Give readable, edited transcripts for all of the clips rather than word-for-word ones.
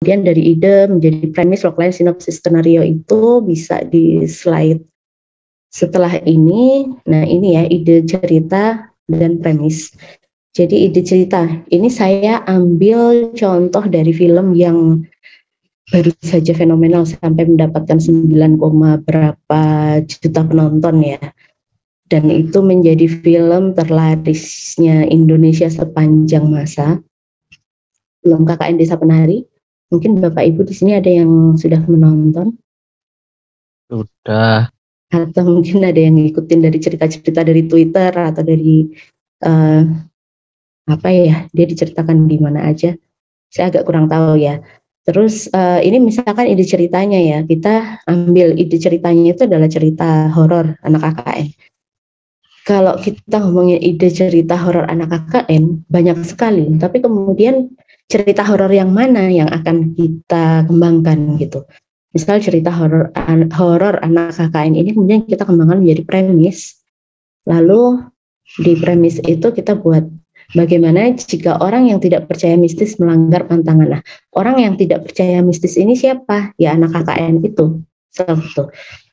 Kemudian dari ide menjadi premis, logline, sinopsis, skenario itu bisa di slide setelah ini. Nah ini ya ide cerita dan premis. Jadi ide cerita, ini saya ambil contoh dari film yang baru saja fenomenal sampai mendapatkan 9, berapa juta penonton ya. Dan itu menjadi film terlarisnya Indonesia sepanjang masa. Film KKN Desa Penari. Mungkin Bapak Ibu di sini ada yang sudah menonton? Sudah. Atau mungkin ada yang ngikutin dari cerita-cerita dari Twitter atau dari apa ya, dia diceritakan di mana aja. Saya agak kurang tahu ya. Terus ini misalkan ide ceritanya ya, kita ambil ide ceritanya itu adalah cerita horor anak KKN. Kalau kita ngomongin ide cerita horor anak KKN, banyak sekali. Tapi kemudian cerita horor yang mana yang akan kita kembangkan gitu. Misal cerita horor anak KKN ini kemudian kita kembangkan menjadi premis. Lalu di premis itu kita buat bagaimana jika orang yang tidak percaya mistis melanggar pantangan. Nah, orang yang tidak percaya mistis ini siapa? Ya anak KKN itu.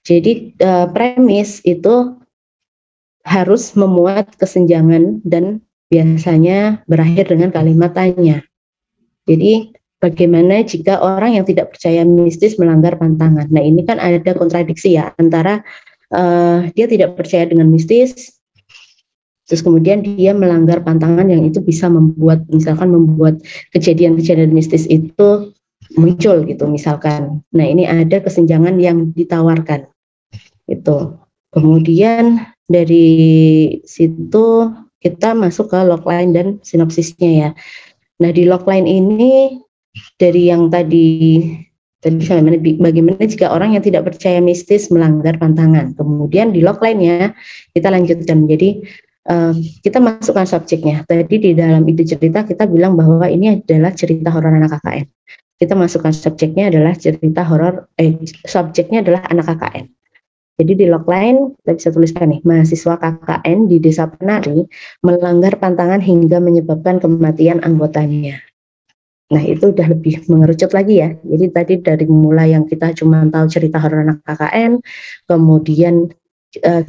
Jadi premis itu harus memuat kesenjangan dan biasanya berakhir dengan kalimat tanya. Jadi bagaimana jika orang yang tidak percaya mistis melanggar pantangan? Nah ini kan ada kontradiksi ya antara dia tidak percaya dengan mistis, terus kemudian dia melanggar pantangan yang itu bisa membuat kejadian-kejadian mistis itu muncul gitu misalkan. Nah ini ada kesenjangan yang ditawarkan itu. Kemudian dari situ kita masuk ke logline dan sinopsisnya ya. Nah di logline ini dari yang tadi bagaimana jika orang yang tidak percaya mistis melanggar pantangan. Kemudian di logline-nya kita lanjutkan. Jadi kita masukkan subjeknya. Tadi di dalam ide cerita kita bilang bahwa ini adalah cerita horor anak KKN. Kita masukkan subjeknya adalah cerita horor, subjeknya adalah anak KKN. Jadi di logline kita bisa tuliskan nih, mahasiswa KKN di Desa Penari melanggar pantangan hingga menyebabkan kematian anggotanya. Nah itu udah lebih mengerucut lagi ya. Jadi tadi dari mulai yang kita cuma tahu cerita horor anak KKN, kemudian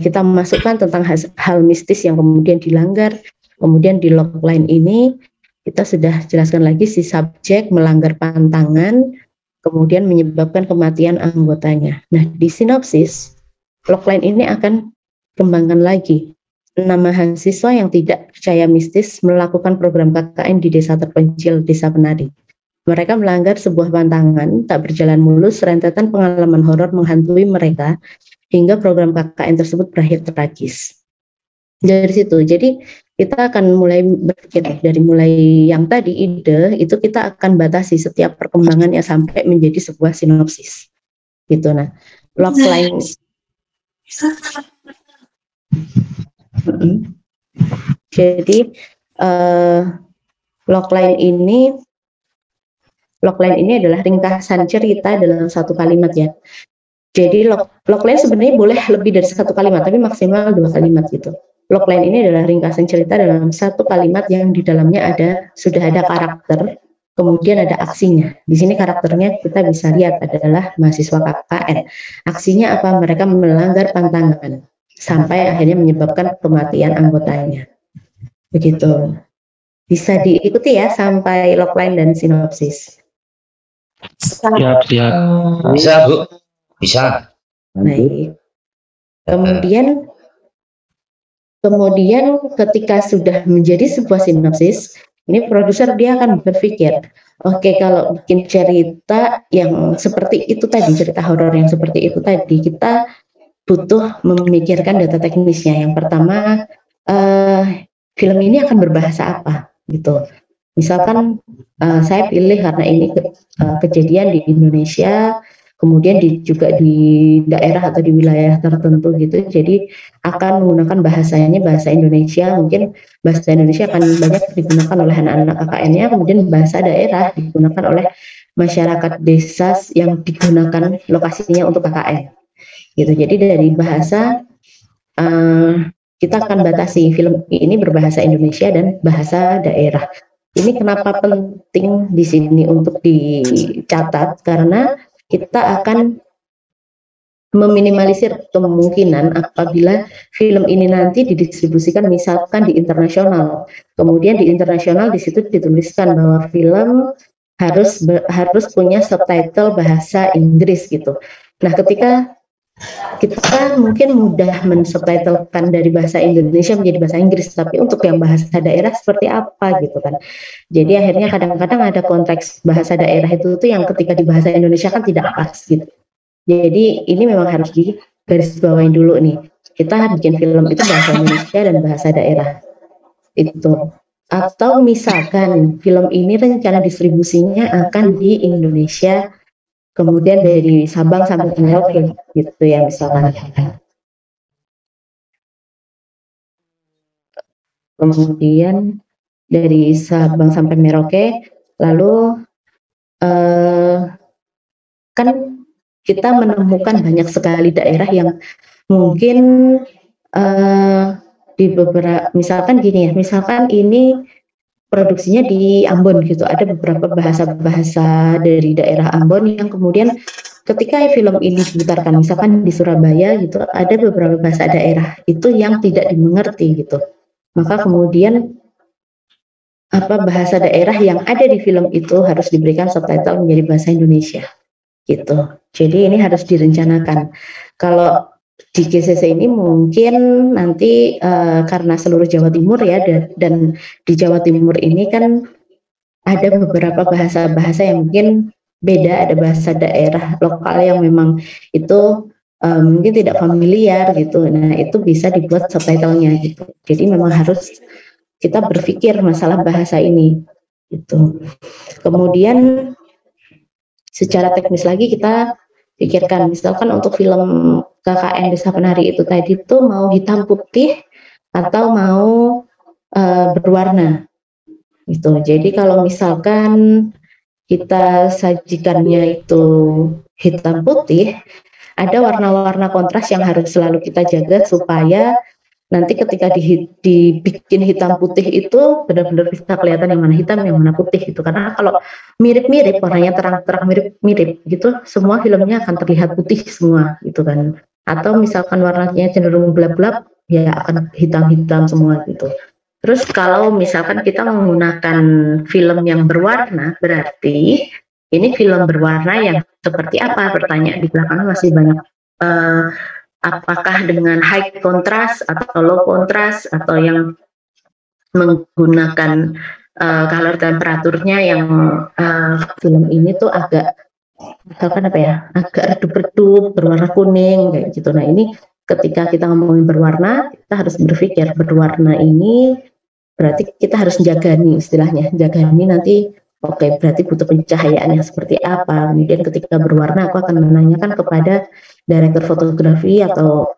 kita masukkan tentang hal mistis yang kemudian dilanggar. Kemudian di logline ini kita sudah jelaskan lagi si subjek melanggar pantangan, kemudian menyebabkan kematian anggotanya. Nah di sinopsis logline ini akan kembangkan lagi. 6 mahasiswa yang tidak percaya mistis melakukan program KKN di desa terpencil Desa Penari. Mereka melanggar sebuah pantangan, tak berjalan mulus, rentetan pengalaman horor menghantui mereka, hingga program KKN tersebut berakhir tragis. Dari situ, jadi kita akan mulai berpikir dari mulai yang tadi ide, itu kita akan batasi setiap perkembangannya sampai menjadi sebuah sinopsis. Gitu. Nah, logline jadi logline ini adalah ringkasan cerita dalam satu kalimat ya. Jadi logline sebenarnya boleh lebih dari satu kalimat, tapi maksimal 2 kalimat gitu. Logline ini adalah ringkasan cerita dalam satu kalimat yang di dalamnya sudah ada karakter, kemudian ada aksinya. Di sini karakternya kita bisa lihat adalah mahasiswa KKN. Aksinya apa? Mereka melanggar pantangan sampai akhirnya menyebabkan kematian anggotanya. Begitu. Bisa diikuti ya sampai logline dan sinopsis. Siap. Bisa, Bu. Bisa. Baik. Kemudian ketika sudah menjadi sebuah sinopsis, ini produser dia akan berpikir, oke, kalau bikin cerita yang seperti itu tadi, cerita horor yang seperti itu tadi, kita butuh memikirkan data teknisnya. Yang pertama, film ini akan berbahasa apa gitu. Misalkan saya pilih karena ini kejadian di Indonesia, kemudian juga di daerah atau di wilayah tertentu gitu, jadi akan menggunakan bahasanya bahasa Indonesia. Mungkin bahasa Indonesia akan banyak digunakan oleh anak-anak KKN-nya, kemudian bahasa daerah digunakan oleh masyarakat desa yang digunakan lokasinya untuk KKN gitu. Jadi dari bahasa kita akan batasi film ini berbahasa Indonesia dan bahasa daerah. Ini kenapa penting di sini untuk dicatat, karena kita akan meminimalisir kemungkinan apabila film ini nanti didistribusikan misalkan di internasional. Kemudian di internasional di situ dituliskan bahwa film harus punya subtitle bahasa Inggris gitu. Nah, ketika kita mungkin mudah mensubtitlekan dari bahasa Indonesia menjadi bahasa Inggris, tapi untuk yang bahasa daerah seperti apa gitu kan. Jadi akhirnya kadang-kadang ada konteks bahasa daerah itu tuh yang ketika di bahasa Indonesia kan tidak pas gitu. Jadi ini memang harus digarisbawahi dulu nih. Kita bikin film itu bahasa Indonesia dan bahasa daerah itu. Atau misalkan film ini rencana distribusinya akan di Indonesia, kemudian dari Sabang sampai Merauke gitu ya misalkan. Kemudian dari Sabang sampai Merauke, lalu kan kita menemukan banyak sekali daerah yang mungkin di beberapa, misalkan gini ya, misalkan ini produksinya di Ambon gitu, ada beberapa bahasa-bahasa dari daerah Ambon yang kemudian ketika film ini diputarkan misalkan di Surabaya gitu, ada beberapa bahasa daerah itu yang tidak dimengerti gitu, maka kemudian bahasa daerah yang ada di film itu harus diberikan subtitle menjadi bahasa Indonesia gitu. Jadi ini harus direncanakan. Kalau di GCC ini mungkin nanti karena seluruh Jawa Timur ya, dan di Jawa Timur ini kan ada beberapa bahasa-bahasa yang mungkin beda, ada bahasa daerah lokal yang memang itu mungkin tidak familiar gitu. Nah itu bisa dibuat subtitlenya gitu. Jadi memang harus kita berpikir masalah bahasa ini gitu. Kemudian secara teknis lagi kita pikirkan, misalkan untuk film KKN Desa Penari itu tadi itu mau hitam putih atau mau berwarna gitu. Jadi kalau misalkan kita sajikannya itu hitam putih, ada warna-warna kontras yang harus selalu kita jaga supaya nanti ketika dibikin hitam putih itu benar-benar bisa kelihatan yang mana hitam, yang mana putih gitu. Karena kalau mirip-mirip, warnanya terang-terang mirip-mirip gitu, semua filmnya akan terlihat putih semua gitu kan. Atau misalkan warnanya cenderung gelap-gelap, ya akan hitam-hitam semua gitu. Terus kalau misalkan kita menggunakan film yang berwarna, berarti ini film berwarna yang seperti apa? Pertanyaan di belakang masih banyak. Apakah dengan high contrast atau low contrast atau yang menggunakan color temperaturnya yang film ini tuh agak misalkan agak redup-redup berwarna kuning kayak gitu. Nah ini ketika kita ngomongin berwarna, kita harus berpikir berwarna ini berarti kita harus jaga nih istilahnya, jaga ini nanti berarti butuh pencahayaan yang seperti apa. Kemudian ketika berwarna aku akan menanyakan kepada director fotografi atau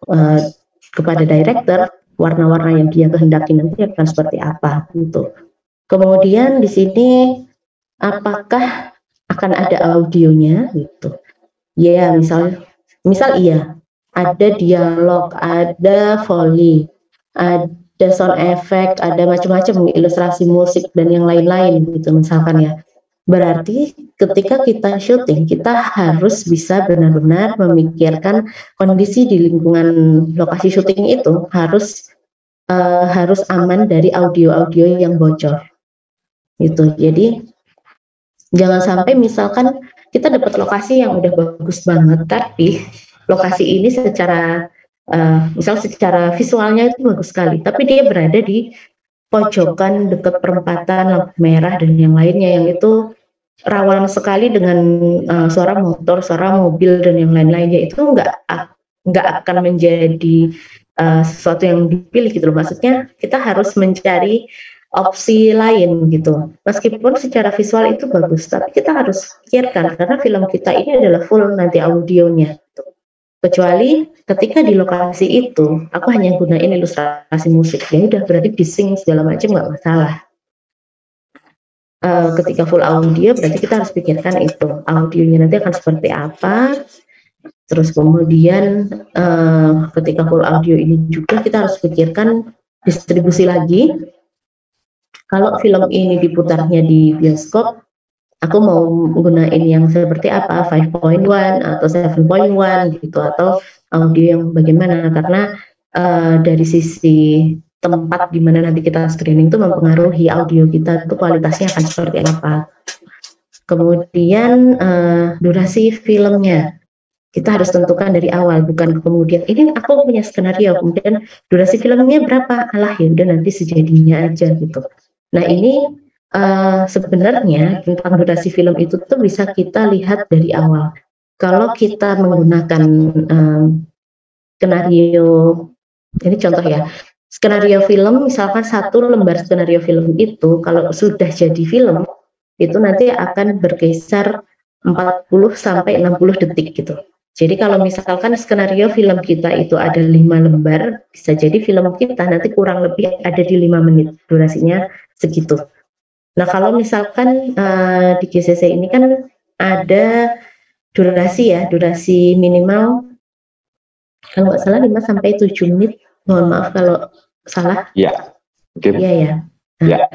kepada director warna-warna yang dia kehendaki nanti akan seperti apa gitu. Kemudian di sini apakah akan ada audionya gitu. Ya, misal iya, ada dialog, ada foley, ada sound effect, ada macam-macam ilustrasi musik dan yang lain-lain gitu misalkan ya. Berarti ketika kita syuting, kita harus bisa benar-benar memikirkan kondisi di lingkungan lokasi syuting itu harus aman dari audio-audio yang bocor. Gitu. Jadi jangan sampai misalkan kita dapat lokasi yang udah bagus banget, tapi lokasi ini secara misal secara visualnya itu bagus sekali, tapi dia berada di pojokan dekat perempatan lampu merah dan yang lainnya yang itu rawan sekali dengan suara motor, suara mobil dan yang lain-lainnya, itu nggak akan menjadi sesuatu yang dipilih gitu loh. Maksudnya kita harus mencari opsi lain gitu. Meskipun secara visual itu bagus, tapi kita harus pikirkan karena film kita ini adalah full nanti audionya. Gitu. Kecuali ketika di lokasi itu aku hanya gunain ilustrasi musik, ya udah berarti bising segala macam nggak masalah. Ketika full audio berarti kita harus pikirkan itu audionya nanti akan seperti apa. Terus kemudian ketika full audio ini juga kita harus pikirkan distribusi lagi. kalau film ini diputarnya di bioskop, aku mau gunain yang seperti apa, 5.1 atau 7.1 gitu, atau audio yang bagaimana, karena dari sisi tempat di mana nanti kita screening itu mempengaruhi audio kita itu kualitasnya akan seperti apa. Kemudian durasi filmnya kita harus tentukan dari awal, bukan kemudian ini aku punya skenario kemudian durasi filmnya berapa, alah ya udah nanti sejadinya aja gitu. Nah ini sebenarnya tentang durasi film itu tuh bisa kita lihat dari awal. Kalau kita menggunakan skenario, ini contoh ya, skenario film misalkan 1 lembar skenario film itu kalau sudah jadi film itu nanti akan berkisar 40 sampai 60 detik gitu. Jadi kalau misalkan skenario film kita itu ada 5 lembar, bisa jadi film kita nanti kurang lebih ada di 5 menit, durasinya segitu. Nah kalau misalkan di GCC ini kan ada durasi ya, durasi minimal kalau nggak salah 5 sampai 7 menit, mohon maaf kalau salah. Ya. Oke. Iya ya. Nah, Ya.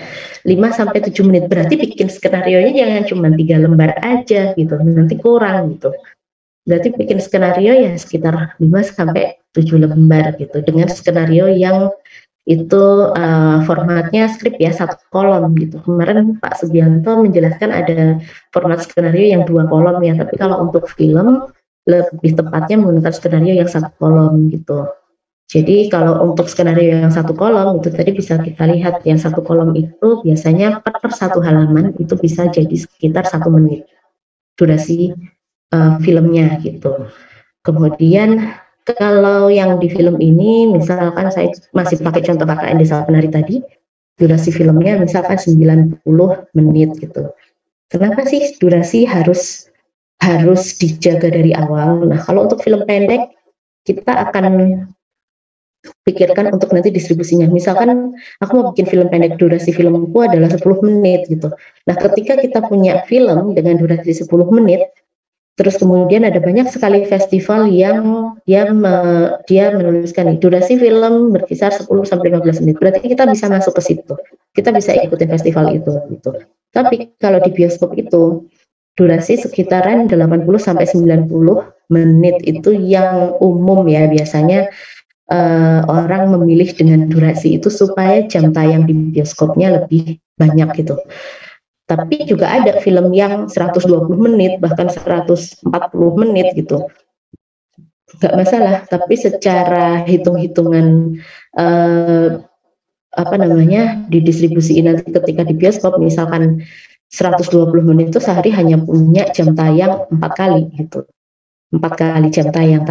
5 sampai 7 menit, berarti bikin skenario-nya jangan cuma 3 lembar aja gitu, nanti kurang gitu. Berarti bikin skenario ya sekitar 5 sampai 7 lembar gitu, dengan skenario yang itu formatnya skrip ya, 1 kolom gitu. Kemarin Pak Subianto menjelaskan ada format skenario yang 2 kolom ya, tapi kalau untuk film lebih tepatnya menggunakan skenario yang 1 kolom gitu. Jadi kalau untuk skenario yang 1 kolom itu tadi bisa kita lihat yang 1 kolom itu biasanya per 1 halaman itu bisa jadi sekitar 1 menit durasi filmnya gitu. Kemudian kalau yang di film ini misalkan saya masih pakai contoh KKN Desa Penari tadi, durasi filmnya misalkan 90 menit gitu. Kenapa sih durasi harus dijaga dari awal? Nah kalau untuk film pendek kita akan pikirkan untuk nanti distribusinya. Misalkan aku mau bikin film pendek, durasi filmku adalah 10 menit gitu. Nah ketika kita punya film dengan durasi 10 menit, terus kemudian ada banyak sekali festival yang dia menuliskan nih, durasi film berkisar 10 sampai 15 menit. Berarti kita bisa masuk ke situ. Kita bisa ikutin festival itu gitu. Tapi kalau di bioskop itu durasi sekitaran 80 sampai 90 menit itu yang umum ya, biasanya orang memilih dengan durasi itu supaya jam tayang di bioskopnya lebih banyak gitu. Tapi juga ada film yang 120 menit, bahkan 140 menit gitu. Nggak masalah, tapi secara hitung-hitungan didistribusiin nanti ketika di bioskop, misalkan 120 menit itu sehari hanya punya jam tayang 4 kali gitu. 4 kali jam tayang,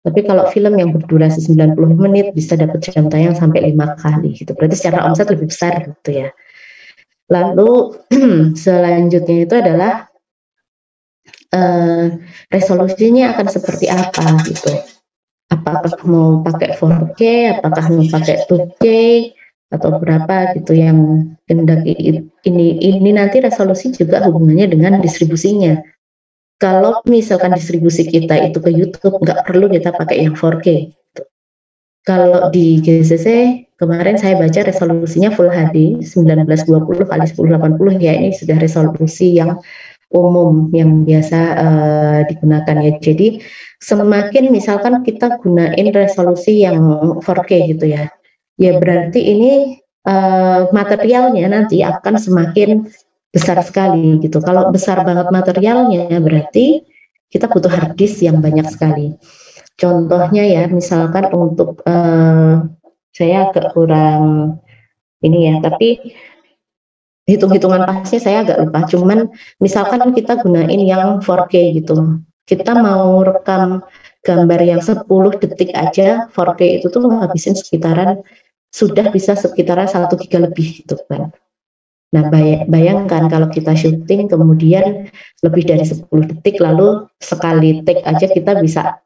tapi kalau film yang berdurasi 90 menit bisa dapat jam tayang sampai 5 kali gitu. Berarti secara omset lebih besar gitu ya. Lalu selanjutnya itu adalah resolusinya akan seperti apa gitu. Apakah mau pakai 4K, apakah mau pakai 2K atau berapa gitu yang ini nanti resolusi juga hubungannya dengan distribusinya. Kalau misalkan distribusi kita itu ke YouTube, nggak perlu kita pakai yang 4K. Gitu. Kalau di GCC kemarin saya baca resolusinya Full HD 1920 kali 1080 ya, ini sudah resolusi yang umum yang biasa digunakan ya. Jadi semakin misalkan kita gunain resolusi yang 4K gitu ya, ya berarti ini materialnya nanti akan semakin besar sekali gitu. Kalau besar banget materialnya berarti kita butuh hard disk yang banyak sekali. Contohnya ya, misalkan untuk saya agak kurang ini ya, tapi hitung-hitungan pasnya saya agak lupa. Cuman misalkan kita gunain yang 4K gitu, kita mau rekam gambar yang 10 detik aja, 4K itu tuh ngabisin sudah bisa sekitaran 1 giga lebih gitu kan. Nah bayangkan kalau kita syuting kemudian lebih dari 10 detik, lalu sekali take aja kita bisa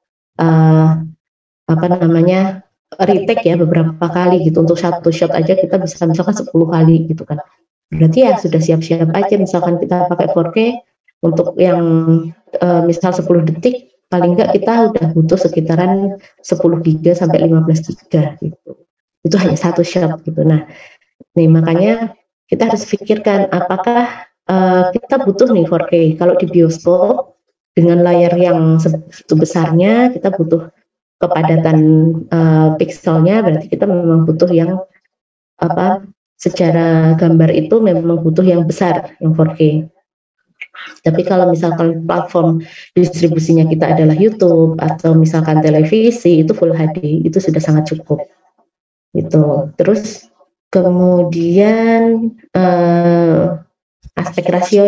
retake ya beberapa kali gitu. Untuk satu shot aja kita bisa misalkan 10 kali gitu kan. Berarti ya sudah siap-siap aja misalkan kita pakai 4K untuk yang misal 10 detik, paling enggak kita udah butuh sekitaran 10 giga sampai 15 giga gitu. itu hanya satu shot gitu. Nah, makanya kita harus pikirkan apakah kita butuh nih 4K. Kalau di bioskop dengan layar yang segitu besarnya, kita butuh kepadatan pixelnya, berarti kita memang butuh yang secara gambar itu memang butuh yang besar, yang 4K. Tapi kalau misalkan platform distribusinya kita adalah YouTube atau misalkan televisi, itu Full HD, itu sudah sangat cukup. Gitu. Terus kemudian aspek rasio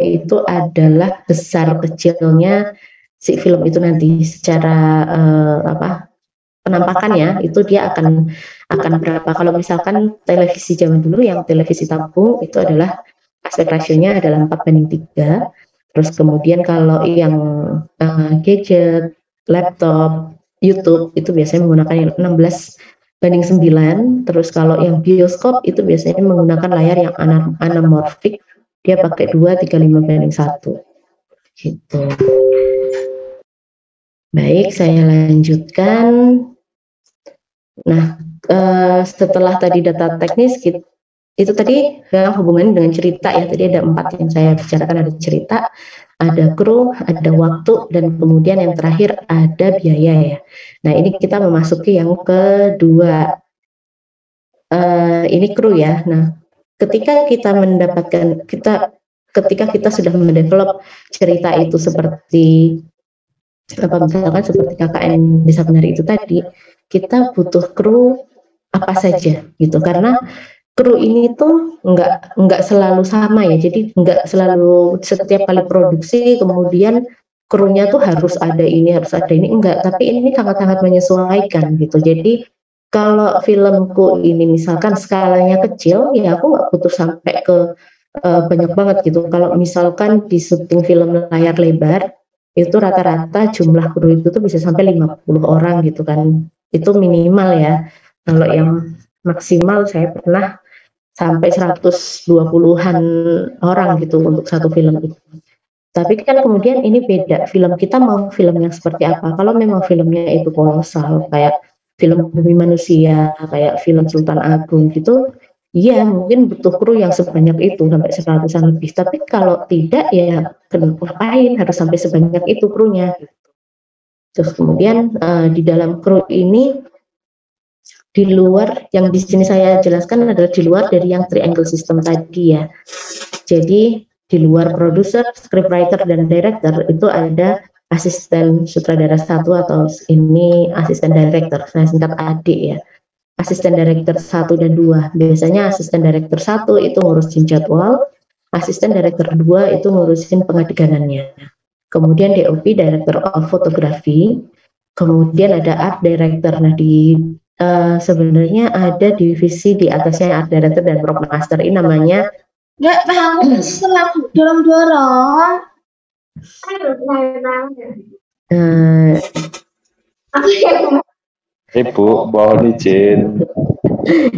itu adalah besar kecilnya si film itu nanti secara penampakannya itu dia akan berapa. Kalau misalkan televisi zaman dulu yang televisi tabung itu adalah aspek rasionya adalah 4:3. Terus kemudian kalau yang gadget, laptop, YouTube itu biasanya menggunakan yang 16:9. Terus kalau yang bioskop itu biasanya menggunakan layar yang anamorfik, dia pakai 2:35:1 gitu. Baik, saya lanjutkan. Nah, setelah tadi data teknis, itu tadi yang hubungannya dengan cerita ya. Tadi ada 4 yang saya bicarakan, ada cerita, ada kru, ada waktu, dan kemudian yang terakhir ada biaya ya. Nah, ini kita memasuki yang kedua. Ini kru ya. Nah, ketika kita sudah mendevelop cerita itu seperti misalkan seperti KKN Desa Penari itu tadi, kita butuh kru apa saja gitu, karena kru ini tuh nggak selalu sama ya, jadi nggak selalu setiap kali produksi kemudian krunya tuh harus ada ini enggak, tapi ini sangat-sangat menyesuaikan gitu. Jadi kalau filmku ini misalkan skalanya kecil, ya aku nggak butuh sampai ke banyak banget gitu. Kalau misalkan di syuting film layar lebar, itu rata-rata jumlah kru itu tuh bisa sampai 50 orang gitu kan. Itu minimal ya. Kalau yang maksimal saya pernah sampai 120-an orang gitu untuk satu film itu. Tapi kan kemudian ini beda, film kita mau film yang seperti apa. Kalau memang filmnya itu kolosal, kayak film Bumi Manusia, kayak film Sultan Agung gitu, iya mungkin butuh kru yang sebanyak itu, sampai 100-an lebih. Tapi kalau tidak ya ngapain harus sampai sebanyak itu krunya. Terus kemudian di dalam kru ini, di luar, yang di sini saya jelaskan adalah di luar dari yang triangle system tadi ya. Jadi di luar produser, scriptwriter, dan director itu ada asisten sutradara 1 atau ini asisten director, saya singkat AD ya. Asisten director 1 dan 2. Biasanya asisten director 1 itu ngurusin jadwal, asisten director 2 itu ngurusin pengadeganannya. Kemudian DOP, director of photography, kemudian ada art director. Nah, di sebenarnya ada divisi di atasnya art director dan prop master, ini namanya nggak tahu selalu dorong-dorong. Ibu, mohon izin.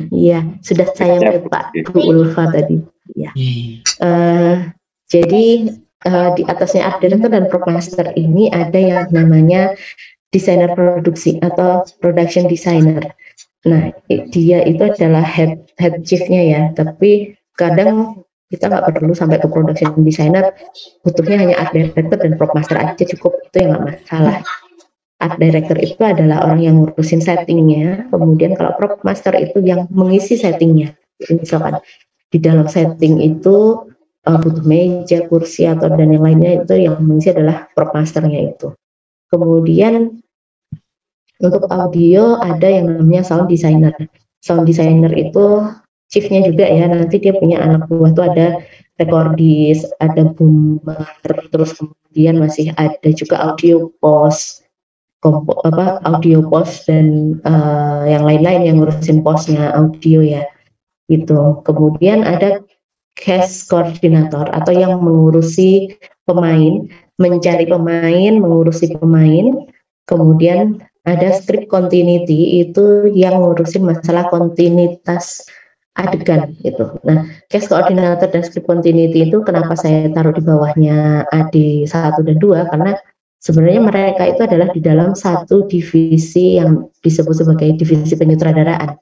Iya, sudah saya Pak Bu Ulfa tadi. Ya. Jadi di atasnya art director dan prop master ini ada yang namanya desainer produksi atau production designer. Nah, dia itu adalah head chief-nya ya, tapi kadang kita nggak perlu sampai ke production designer, butuhnya hanya art director dan prop master aja cukup, itu yang nggak masalah. Art director itu adalah orang yang ngurusin settingnya, kemudian kalau prop master itu yang mengisi settingnya. Jadi misalkan di dalam setting itu butuh meja, kursi, atau dan yang lainnya, itu yang mengisi adalah prop masternya itu. Kemudian untuk audio ada yang namanya sound designer. Sound designer itu chiefnya juga ya, nanti dia punya anak buah tuh ada recordis, ada boomer, terus kemudian masih ada juga audio post, audio post dan yang lain-lain yang ngurusin postnya audio ya, gitu. Kemudian ada cast coordinator atau yang mengurusi pemain, mencari pemain, mengurusi pemain. Kemudian ada script continuity, itu yang ngurusin masalah kontinuitas adegan gitu. Nah, cast coordinator dan script continuity itu kenapa saya taruh di bawahnya AD 1 dan 2, karena Sebenarnya mereka itu adalah di dalam satu divisi yang disebut sebagai divisi penyutradaraan.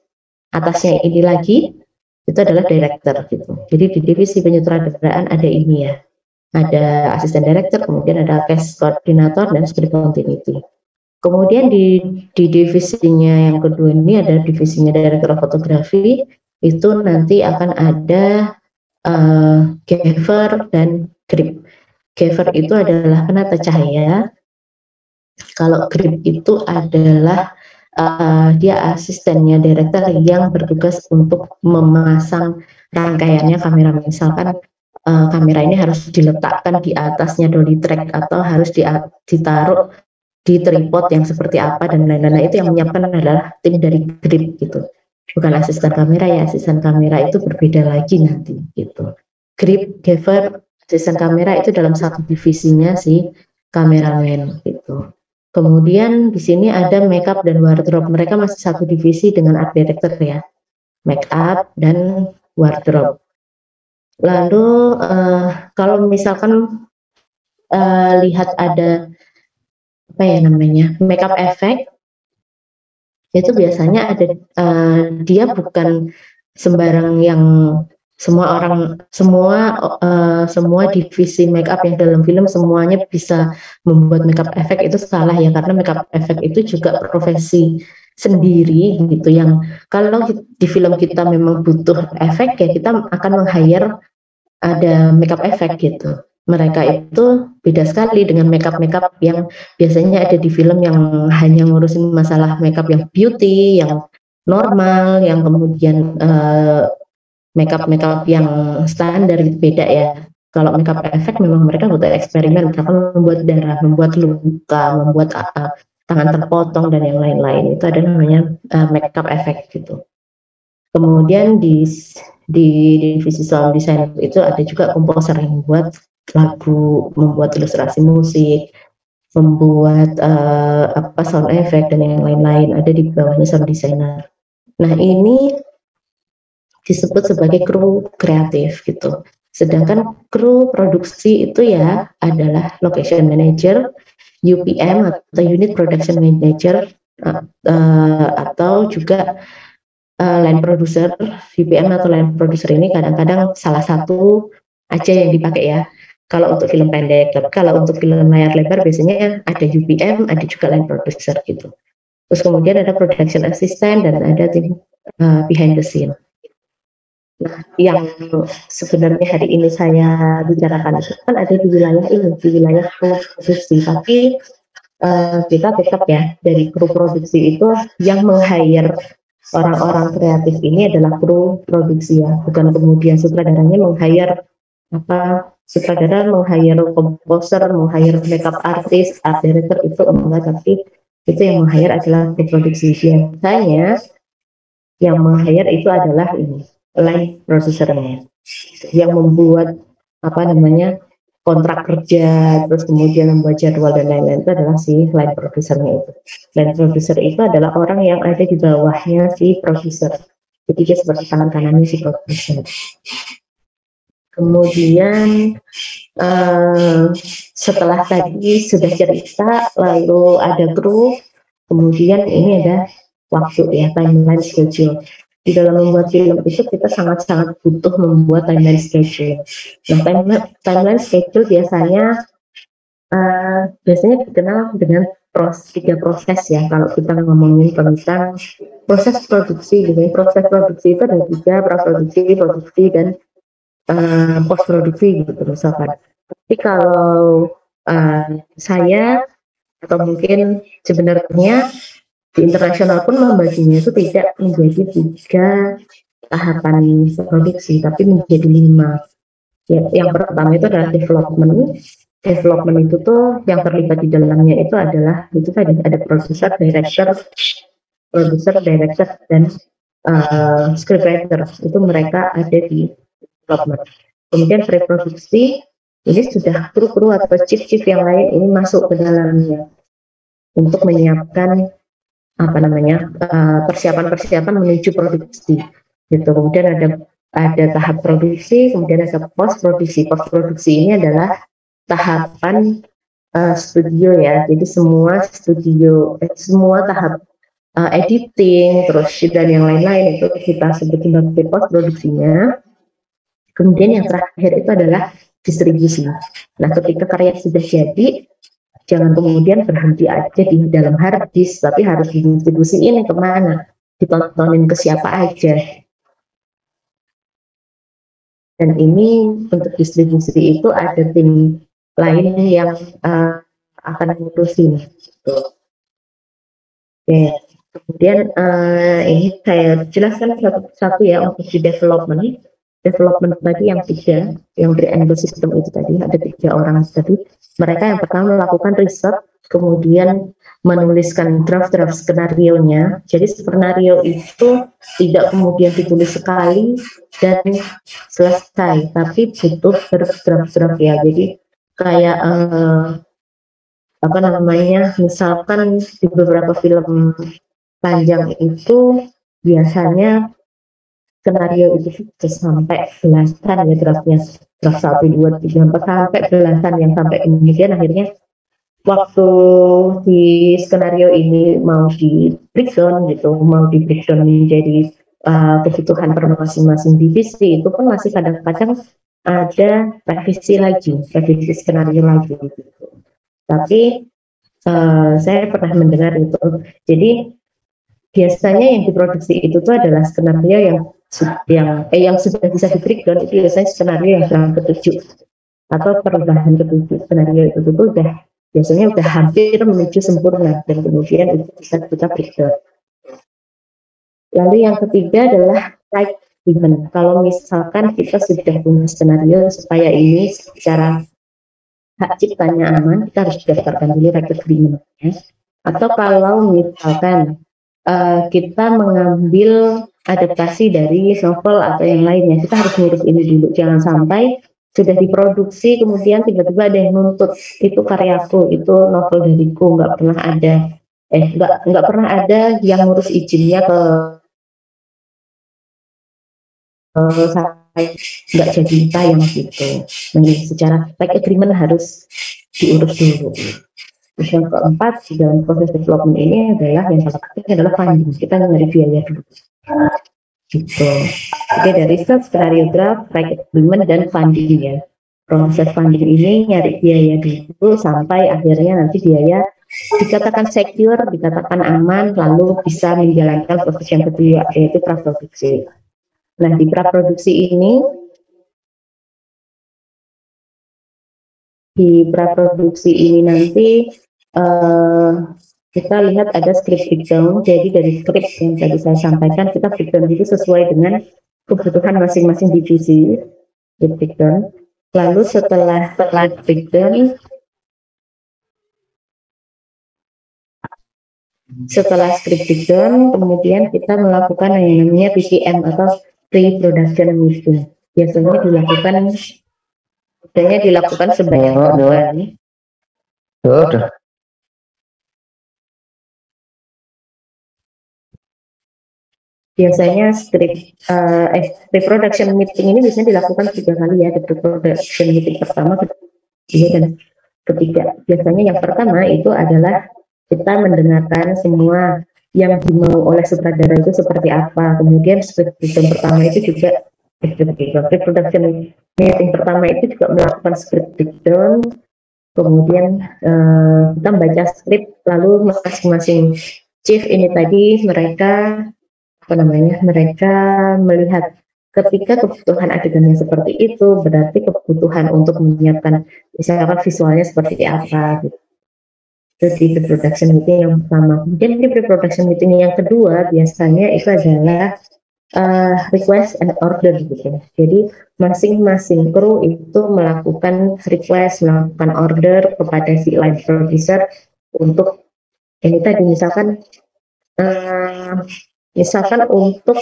Atasnya ini lagi itu adalah director gitu. Jadi di divisi penyutradaraan ada ini ya, ada asisten director, kemudian ada cast coordinator dan script continuity. Kemudian di divisinya yang kedua ini ada divisinya director of photography, itu nanti akan ada gaffer dan grip. Gaffer itu adalah penata cahaya. Kalau grip itu adalah dia asistennya director yang bertugas untuk memasang rangkaiannya kamera. Misalkan kamera ini harus diletakkan di atasnya dolly track atau harus ditaruh di tripod yang seperti apa dan lain-lain. Nah, itu yang menyiapkan adalah tim dari grip gitu. Bukan asisten kamera ya, asisten kamera itu berbeda lagi nanti gitu. Grip, gaffer, asisten kamera itu dalam satu divisinya si kameramen gitu. Kemudian di sini ada makeup dan wardrobe. Mereka masih satu divisi dengan art director ya. Makeup dan wardrobe. Lalu kalau misalkan lihat ada apa ya namanya makeup effect, itu biasanya ada dia bukan sembarang yang semua divisi makeup yang dalam film semuanya bisa membuat makeup effect, itu salah ya, karena makeup effect itu juga profesi sendiri gitu, yang kalau di film kita memang butuh efek ya kita akan meng-hire ada makeup effect gitu. Mereka itu beda sekali dengan makeup yang biasanya ada di film yang hanya ngurusin masalah makeup yang beauty, yang normal, yang kemudian makeup yang standar gitu, beda ya. Kalau makeup effect memang mereka butuh eksperimen, mereka membuat darah, membuat luka, membuat tangan terpotong dan yang lain-lain. Itu ada namanya makeup effect gitu. Kemudian di divisi sound design itu ada juga komposer yang membuat lagu, membuat ilustrasi musik, membuat sound effect dan yang lain-lain, ada di bawahnya sound designer. Nah, ini disebut sebagai kru kreatif gitu. Sedangkan kru produksi itu ya adalah location manager, UPM atau unit production manager, atau juga line producer. UPM atau line producer ini kadang-kadang salah satu aja yang dipakai ya kalau untuk film pendek, tapi kalau untuk film layar lebar biasanya ada UPM, ada juga line producer gitu. Terus kemudian ada production assistant dan ada tim behind the scene. Nah, yang sebenarnya hari ini saya bicarakan itu kan ada di wilayah ini, di wilayah produksi, tapi kita tetap ya dari kru produksi itu yang meng-hire orang-orang kreatif ini adalah kru produksi ya, bukan kemudian sutradaranya meng-hire sutradara meng-hire komposer, meng-hire makeup artist, art director, itu enggak, tapi itu yang meng-hire adalah kru produksi. Biasanya yang meng-hire itu adalah ini line producernya yang membuat kontrak kerja, terus kemudian membuat jadwal dan lain-lain, itu adalah si line producernya itu. Line producer itu adalah orang yang ada di bawahnya si producer, jadi dia seperti tangan kanannya si producer. Kemudian setelah tadi sudah cerita, lalu ada kru, kemudian ini ada waktu ya, timeline schedule. Di dalam membuat film itu kita sangat-sangat butuh membuat timeline schedule. Nah, timeline schedule biasanya dikenal dengan tiga proses ya. Kalau kita ngomongin tentang proses produksi, gitu. Proses produksi itu ada tiga: praproduksi, produksi, dan post produksi gitu misalkan. Tapi kalau saya atau mungkin sebenarnya di internasional pun membaginya itu tidak menjadi tiga tahapan produksi, tapi menjadi 5. Ya, yang pertama itu adalah development. Development itu tuh yang terlibat di dalamnya itu adalah itu tadi ada producer, director, dan scriptwriter. Itu mereka ada di development. Kemudian pre-produksi, ini sudah kru atau chief yang lain ini masuk ke dalamnya untuk menyiapkan persiapan menuju produksi gitu. Kemudian ada tahap produksi, kemudian ada post produksi. Post produksi ini adalah tahapan studio ya. Jadi semua tahap editing, terus dan yang lain-lain itu kita sebut sebagai post produksinya. Kemudian yang terakhir itu adalah distribusi. Nah, ketika karya sudah jadi, jangan kemudian berhenti aja di dalam hard disk, tapi harus didistribusiin kemana, ditontonin ke siapa aja. Dan ini untuk distribusi itu ada tim lain yang akan ngurusin. Gitu. Oke. Kemudian ini saya jelaskan satu-satu ya untuk di development tadi yang tiga, yang triangle system itu tadi ada 3 orang tadi. Mereka yang pertama melakukan riset, kemudian menuliskan draft-draft skenario-nya. Jadi skenario itu tidak kemudian ditulis sekali dan selesai, tapi butuh draft-draft ya. Jadi kayak apa namanya, misalkan di beberapa film panjang itu biasanya skenario itu sudah sampai belasan ya draftnya, draft 1, 2, 3, 4 sampai belasan, yang sampai kemudian akhirnya waktu di skenario ini mau di breakdown gitu, mau di breakdown menjadi kebutuhan per masing-masing divisi, itu pun masih kadang-kadang ada revisi skenario lagi gitu. Tapi saya pernah mendengar itu, jadi biasanya yang diproduksi itu tuh adalah skenario yang sudah bisa di breakdown, itu biasanya skenario yang sedang ketujuh atau perubahan ketujuh. Skenario itu tuh biasanya udah hampir menuju sempurna dan kemudian itu bisa kita breakdown. Lalu yang ketiga adalah right agreement. Kalau misalkan kita sudah punya skenario supaya ini secara hak ciptanya aman, kita harus daftarkan dulu right agreement. Atau kalau misalkan kita mengambil adaptasi dari novel atau yang lainnya, kita harus ngurus ini dulu. Jangan sampai sudah diproduksi kemudian tiba-tiba ada yang nuntut itu karyaku, itu novel dariku, nggak pernah ada yang ngurus izinnya ke saya, nggak jadi tayang gitu. Nah, secara like agreement harus diurus dulu. Terus yang keempat di dalam proses development ini adalah yang salah satunya adalah funding. Kita nyari biaya dulu. Gitu. Jadi dari skenario draft, right agreement, dan funding ya. Proses funding ini nyari biaya dulu sampai akhirnya nanti biaya dikatakan secure, dikatakan aman, lalu bisa menjalankan proses yang kedua yaitu praproduksi. Nah, di praproduksi ini nanti kita lihat ada script breakdown. Jadi dari script yang tadi saya sampaikan, kita breakdown itu sesuai dengan kebutuhan masing-masing divisi di breakdown. Lalu setelah breakdown, setelah script breakdown, kemudian kita melakukan yang namanya PPM atau pre-production meeting. Biasanya dilakukan sebanyak 2 kali. Biasanya pre-production meeting ini biasanya dilakukan 3 kali ya. Di pre-production meeting pertama, kedua, dan ketiga. Biasanya yang pertama itu adalah kita mendengarkan semua yang dimau oleh sutradara itu seperti apa. Kemudian script breakdown pertama itu juga pre-production meeting pertama itu juga melakukan script breakdown. Kemudian kita membaca script, lalu masing-masing chief ini tadi mereka melihat ketika kebutuhan adegannya seperti itu, berarti kebutuhan untuk menyiapkan misalkan visualnya seperti apa gitu. Itu di pre-production meeting yang pertama. Kemudian di pre-production meeting yang kedua biasanya itu adalah request and order gitu. Jadi masing-masing kru itu melakukan request, melakukan order kepada si line producer untuk ini tadi misalkan untuk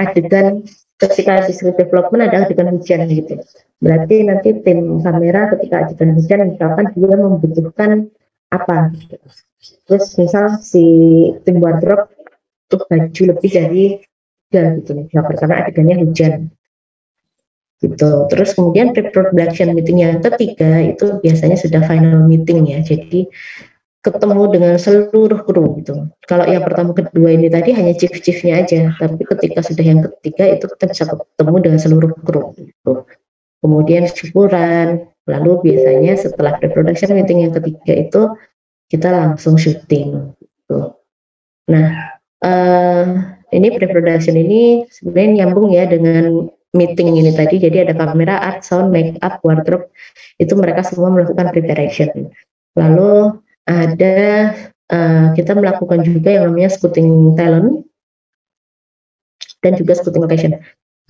adegan ketika di script development ada adegan hujan gitu. Berarti nanti tim kamera ketika adegan hujan misalkan dia membutuhkan apa gitu. Terus misal si tim wardrobe untuk baju lebih dari 3 gitu misalkan karena adegannya hujan. gitu. Terus kemudian pre-production meeting yang ketiga itu biasanya sudah final meeting ya, jadi ketemu dengan seluruh kru gitu. Kalau yang pertama kedua ini tadi hanya chief-chiefnya aja, tapi ketika sudah yang ketiga itu kita bisa ketemu dengan seluruh kru gitu. Kemudian syukuran, lalu biasanya setelah pre-production meeting yang ketiga itu kita langsung syuting gitu. Nah, ini pre-production ini sebenarnya nyambung ya dengan meeting ini tadi. Jadi ada kamera, art, sound, make up, wardrobe, itu mereka semua melakukan preparation. Lalu ada kita melakukan juga yang namanya scouting talent dan juga scouting location.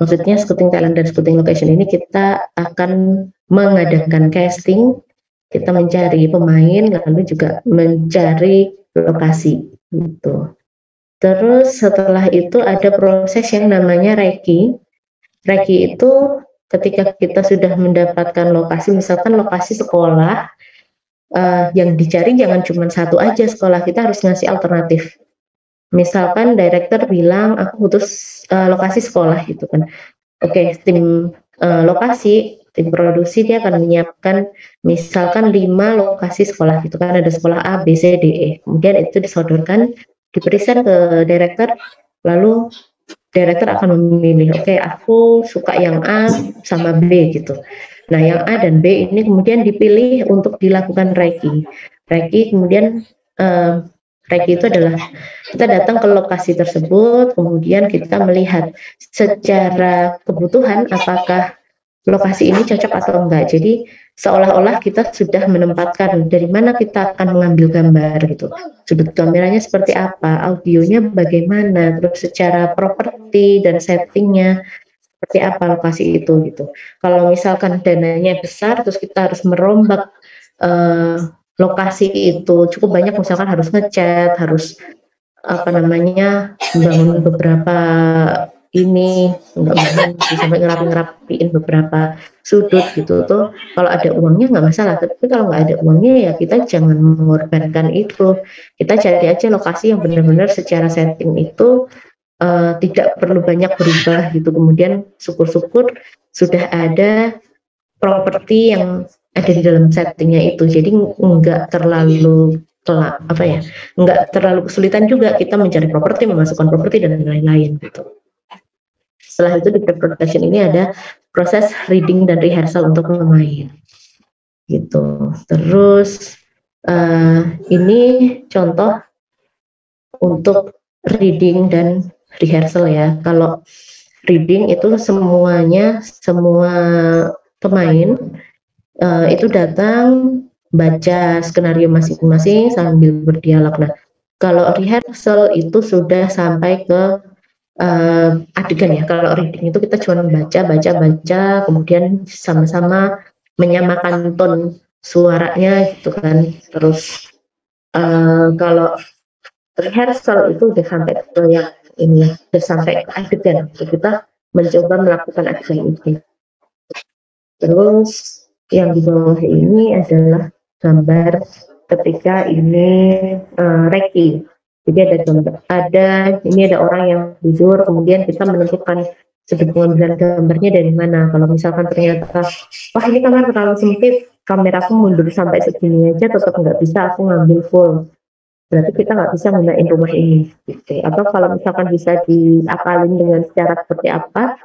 Maksudnya scouting talent dan scouting location ini kita akan mengadakan casting, kita mencari pemain, lalu juga mencari lokasi gitu. Terus setelah itu ada proses yang namanya Reiki. Reiki itu ketika kita sudah mendapatkan lokasi, misalkan lokasi sekolah, yang dicari jangan cuma satu aja sekolah, kita harus ngasih alternatif. Misalkan director bilang aku butuh lokasi sekolah gitu kan. Oke, tim lokasi, tim produksi dia akan menyiapkan misalkan 5 lokasi sekolah gitu kan, ada sekolah A, B, C, D, E. Kemudian itu disodorkan, dipresent ke director, lalu director akan memilih, oke, aku suka yang A sama B gitu. Nah, yang A dan B ini kemudian dipilih untuk dilakukan Reiki. Reiki kemudian Reiki itu adalah kita datang ke lokasi tersebut, kemudian kita melihat secara kebutuhan apakah lokasi ini cocok atau enggak. Jadi seolah-olah kita sudah menempatkan dari mana kita akan mengambil gambar gitu. Sudut kameranya seperti apa, audionya bagaimana, terus secara properti dan settingnya seperti apa lokasi itu gitu. Kalau misalkan dananya besar, terus kita harus merombak lokasi itu cukup banyak, misalkan harus ngecat, harus apa namanya membangun beberapa ini sampai ngerapiin beberapa sudut gitu tuh. Kalau ada uangnya nggak masalah, tapi kalau nggak ada uangnya ya kita jangan mengorbankan itu. Kita cari aja lokasi yang benar-benar secara setting itu tidak perlu banyak berubah gitu. Kemudian syukur-syukur sudah ada properti yang ada di dalam settingnya itu, jadi nggak terlalu nggak terlalu kesulitan juga kita mencari properti, memasukkan properti dan lain-lain gitu. Setelah itu di pre-production ini ada proses reading dan rehearsal untuk pemain gitu. Terus ini contoh untuk reading dan rehearsal ya. Kalau reading itu semua pemain itu datang baca skenario masing-masing sambil berdialog. Nah, kalau rehearsal itu sudah sampai ke adegan ya. Kalau reading itu kita cuma baca, kemudian sama-sama menyamakan ton suaranya gitu kan. Terus kalau rehearsal itu udah sampai ke yang ini ya, udah sampai ke adegan. Kita mencoba melakukan adegan itu. Terus yang di bawah ini adalah gambar ketika ini Reiki. Jadi ada gambar, ini ada orang yang tidur, kemudian kita menentukan sudut pengambilan gambarnya dari mana. Kalau misalkan ternyata, wah ini kamar terlalu sempit, kameraku mundur sampai segini aja, tetap nggak bisa aku ngambil full. Berarti kita nggak bisa gunain rumah ini. Gitu. Atau kalau misalkan bisa diakalin dengan cara seperti apa,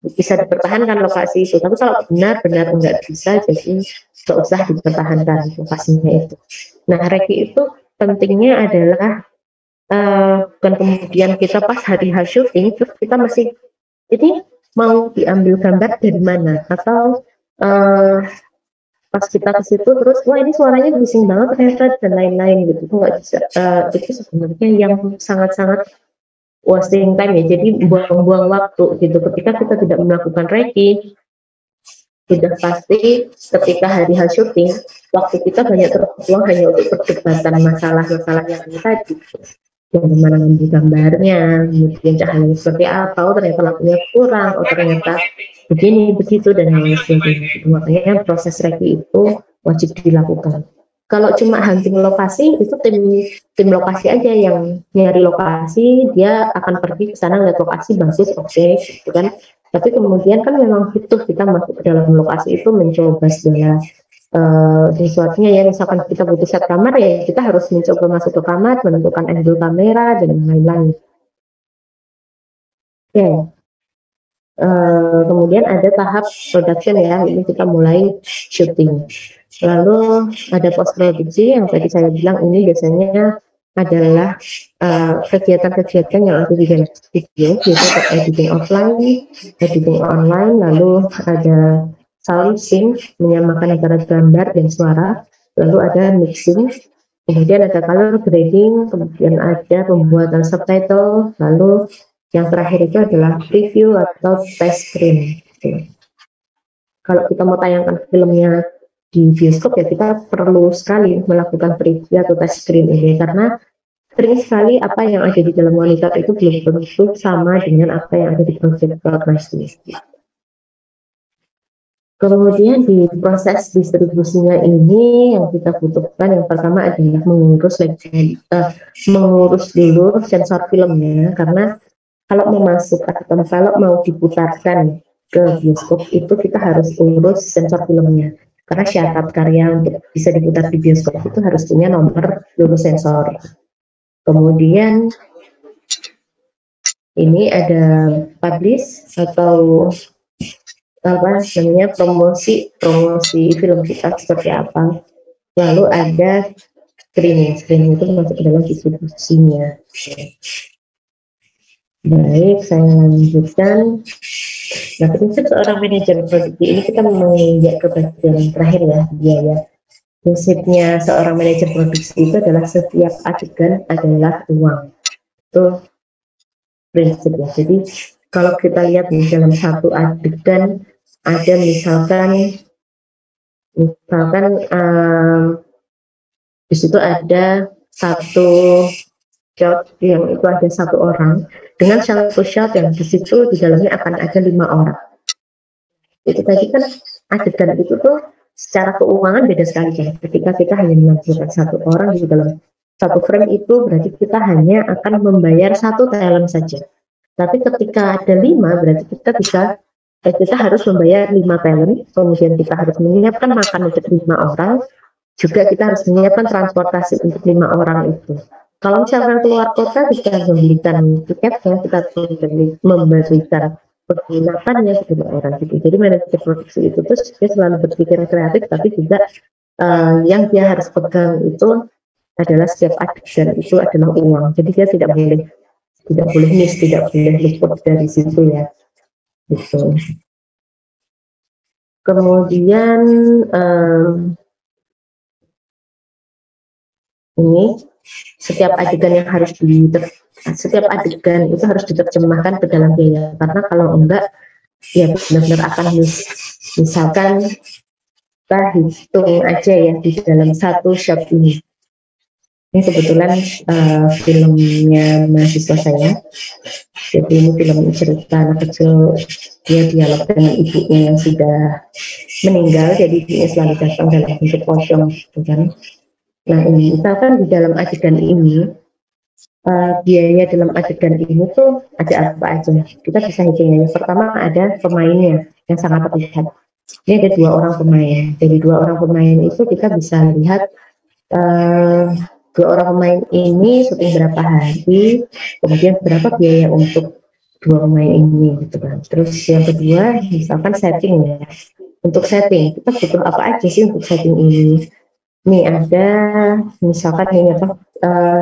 bisa dipertahankan lokasi itu. Tapi kalau benar-benar nggak bisa, jadi nggak usah dipertahankan lokasinya itu. Nah, Reiki itu pentingnya adalah bukan kemudian kita pas hari syuting, terus kita masih ini mau diambil gambar dari mana, atau pas kita ke situ terus wah ini suaranya bising banget ternyata dan lain-lain gitu. Itu nggak bisa. Itu sebenarnya yang sangat-sangat wasting time ya, jadi buang-buang waktu gitu. Ketika kita tidak melakukan Reiki, sudah pasti ketika hari syuting waktu kita banyak terbuang hanya untuk perdebatan masalah-masalah yang tadi, bagaimana mengambil gambarnya, kemudian cahayanya seperti apa, oh ternyata lampunya kurang, oh ternyata begini begitu dan lain sebagainya. Makanya proses Reiki itu wajib dilakukan. Kalau cuma hunting lokasi itu tim lokasi aja yang nyari lokasi, dia akan pergi ke sana lihat lokasi bagus, oke, gitu kan. Tapi kemudian kan memang butuh kita masuk ke dalam lokasi itu mencoba segala sesuatunya ya, misalkan kita butuh set kamar ya kita harus mencoba masuk ke kamar, menentukan angle kamera dan lain-lain. Oke. Kemudian ada tahap production ya, ini kita mulai syuting. Lalu ada post produksi yang tadi saya bilang, ini biasanya adalah kegiatan-kegiatan yang ada di dalam video, yaitu editing offline, editing online, lalu ada sound sync, menyamakan antara gambar dan suara, lalu ada mixing, kemudian ada color grading, kemudian ada pembuatan subtitle, lalu yang terakhir itu adalah preview atau test screen. Kalau kita mau tayangkan filmnya di bioskop ya kita perlu sekali melakukan preview atau test screen ini, karena sering sekali apa yang ada di dalam monitor itu belum tentu sama dengan apa yang ada di projector nanti. Kemudian di proses distribusinya ini yang kita butuhkan yang pertama adalah mengurus dulu sensor filmnya, karena kalau mau masuk atau kalau mau diputarkan ke bioskop itu kita harus urus sensor filmnya, karena syarat karya untuk bisa diputar di bioskop itu harus punya nomor lulus sensor. Kemudian ini ada publish atau apa namanya, promosi film kita seperti apa. Lalu ada screening itu masuk ke dalam distribusinya. Baik, saya lanjutkan. Nah, prinsip seorang manajer produksi ini kita menginjak ke bagian terakhir ya, biaya. Prinsipnya seorang manajer produksi itu adalah setiap adegan adalah uang. Itu prinsipnya. Jadi kalau kita lihat di dalam satu adegan ada misalkan di situ ada satu shot yang itu ada satu orang, dengan satu shot yang di situ di dalamnya akan ada 5 orang. Itu tadi kan adegan itu tuh secara keuangan beda sekali kan. Ketika kita hanya menampilkan satu orang di dalam satu frame itu berarti kita hanya akan membayar satu talent saja. Tapi ketika ada 5 berarti kita harus membayar 5 talent, kemudian kita harus menyiapkan makan untuk 5 orang, juga kita harus menyiapkan transportasi untuk 5 orang itu. Kalau misalkan keluar kota kita membelikan tiketnya, kita memberikan penginapannya ke 5 orang gitu. Jadi manajer produksi itu terus dia selalu berpikir kreatif, tapi juga yang dia harus pegang itu adalah setiap adegan itu adalah uang. Jadi dia tidak boleh miss, tidak boleh luput dari situ ya. Gitu. Kemudian ini setiap adegan itu harus diterjemahkan ke dalam biaya, karena kalau enggak ya benar-benar akan misalkan kita hitung aja ya di dalam satu shot ini kebetulan filmnya mahasiswa saya. Jadi ini film cerita anak kecil, dia dialog dengan ibunya yang sudah meninggal, jadi dia selalu datang dalam bentuk pocong gitu kan. Nah ini misalkan di dalam adegan ini biaya dalam adegan ini tuh ada apa aja, kita bisa hitung ya. Pertama ada pemainnya yang sangat terlihat, ini ada 2 orang pemain. Dari 2 orang pemain itu kita bisa lihat 2 orang pemain ini syuting berapa hari, kemudian berapa biaya untuk 2 pemain ini gitu kan. Terus yang kedua misalkan setting ya, untuk setting kita butuh apa aja sih untuk setting ini. Nih ada misalkan ini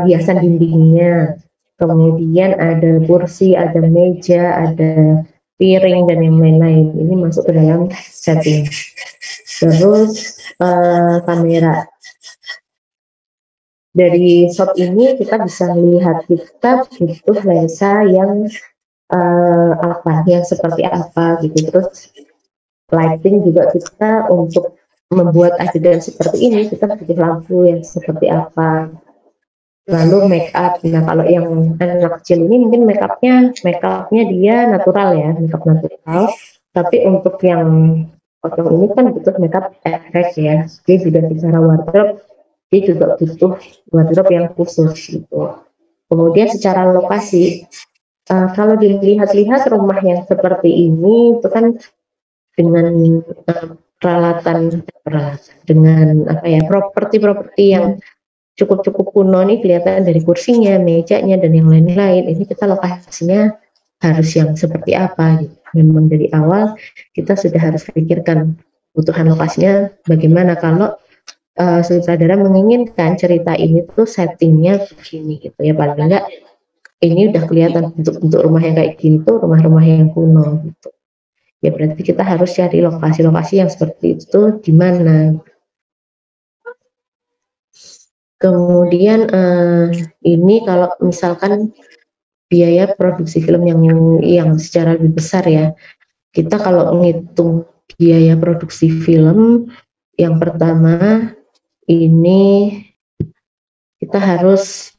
hiasan dindingnya, kemudian ada kursi, ada meja, ada piring dan yang lain-lain, ini masuk ke dalam setting. Terus kamera, dari shot ini kita bisa melihat kita butuh lensa yang yang seperti apa gitu. Terus lighting juga kita untuk membuat adegan seperti ini kita butuh lampu yang seperti apa. Lalu make up, nah kalau yang anak kecil ini mungkin make upnya dia natural ya, make up natural. Tapi untuk yang pocong ini kan butuh make up efek ya, dia juga secara wardrobe dia juga butuh wardrobe yang khusus gitu. Kemudian secara lokasi Kalau dilihat-lihat rumah yang seperti ini itu kan dengan peralatan dengan apa ya, properti yang cukup kuno nih, kelihatan dari kursinya, mejanya dan yang lain-lain. Ini kita lokasinya harus yang seperti apa gitu. Memang dari awal kita sudah harus pikirkan kebutuhan lokasinya bagaimana kalau sutradara menginginkan cerita ini tuh settingnya begini gitu ya, paling enggak ini udah kelihatan bentuk rumah yang kayak gini tuh rumah-rumah yang kuno gitu. Ya berarti kita harus cari lokasi-lokasi yang seperti itu di mana. Kemudian ini kalau misalkan biaya produksi film yang secara lebih besar ya, kita kalau ngitung biaya produksi film, yang pertama ini kita harus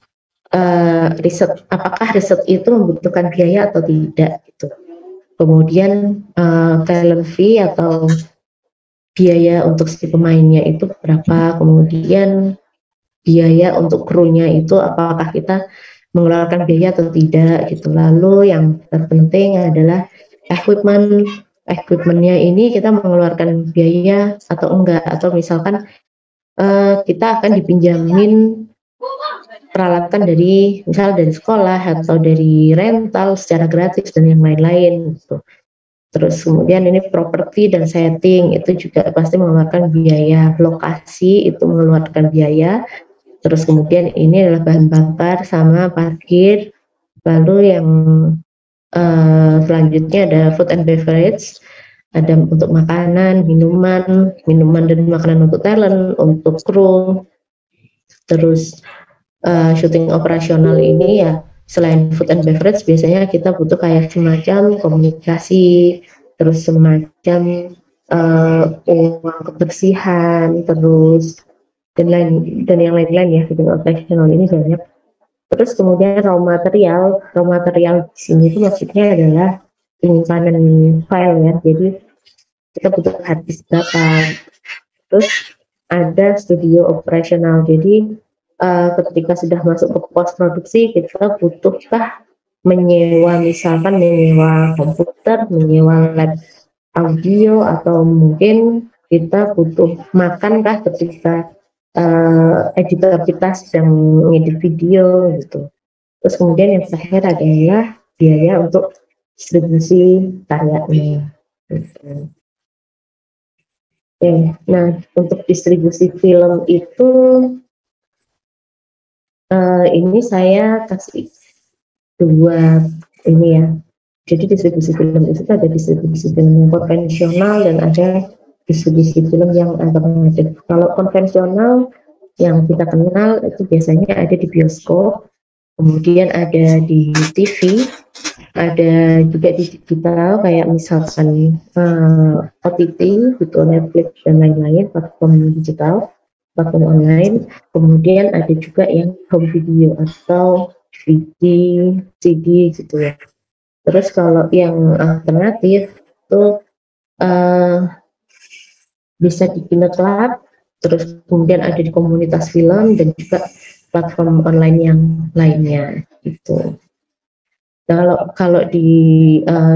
riset, apakah riset itu membutuhkan biaya atau tidak gitu. Kemudian talent fee atau biaya untuk si pemainnya itu berapa, kemudian biaya untuk krunya itu apakah kita mengeluarkan biaya atau tidak gitu. Lalu yang terpenting adalah equipmentnya ini kita mengeluarkan biaya atau enggak, atau misalkan kita akan dipinjamin peralatan dari sekolah atau dari rental secara gratis dan yang lain-lain gitu. Terus kemudian ini properti dan setting itu juga pasti mengeluarkan biaya, lokasi itu mengeluarkan biaya. Terus kemudian ini adalah bahan bakar sama parkir. Lalu yang selanjutnya ada food and beverage, ada untuk makanan, minuman dan makanan untuk talent, untuk kru. Terus syuting operasional ini ya selain food and beverage biasanya kita butuh kayak semacam komunikasi, terus semacam uang kebersihan, terus dan yang lain-lain ya. Syuting operasional ini banyak. Terus kemudian raw material di sini itu maksudnya adalah penyimpanan file ya, jadi kita butuh hard disk berapa. Terus ada studio operasional, jadi ketika sudah masuk ke pos produksi kita butuhkah menyewa, misalkan menyewa komputer, menyewa lab audio, atau mungkin kita butuh makankah ketika editor kita sedang ngedit video gitu. Terus kemudian yang terakhir adalah biaya untuk distribusi karyanya gitu. Nah untuk distribusi film itu ini saya kasih dua ini ya. Jadi distribusi film itu ada distribusi film yang konvensional dan ada distribusi film yang alternatif. Kalau konvensional yang kita kenal itu biasanya ada di bioskop, kemudian ada di TV, ada juga di digital kayak misalkan OTT gitu, Netflix dan lain-lain, platform digital, platform online. Kemudian ada juga yang home video atau DVD, CD gitu ya. Terus kalau yang alternatif itu bisa di Kino Club, terus kemudian ada di komunitas film dan juga platform online yang lainnya gitu. Kalau di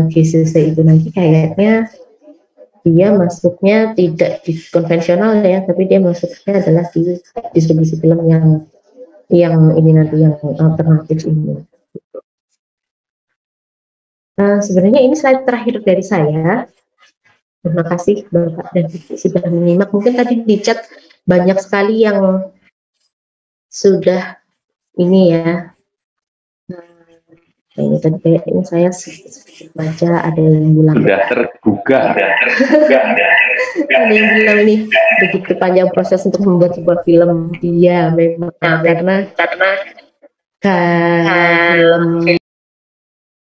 GCC itu nanti kayaknya dia masuknya tidak di konvensional ya, tapi dia masuknya adalah di distribusi film yang ini nanti yang alternatif ini. Sebenarnya ini slide terakhir dari saya. Terima kasih Bapak dan Ibu sudah menyimak. Mungkin tadi di chat banyak sekali yang sudah ini ya. Ini tadi kayaknya saya baca ada yang bilang sudah tergugah. Ada yang bilang ini begitu panjang proses untuk membuat sebuah film. Iya memang karena film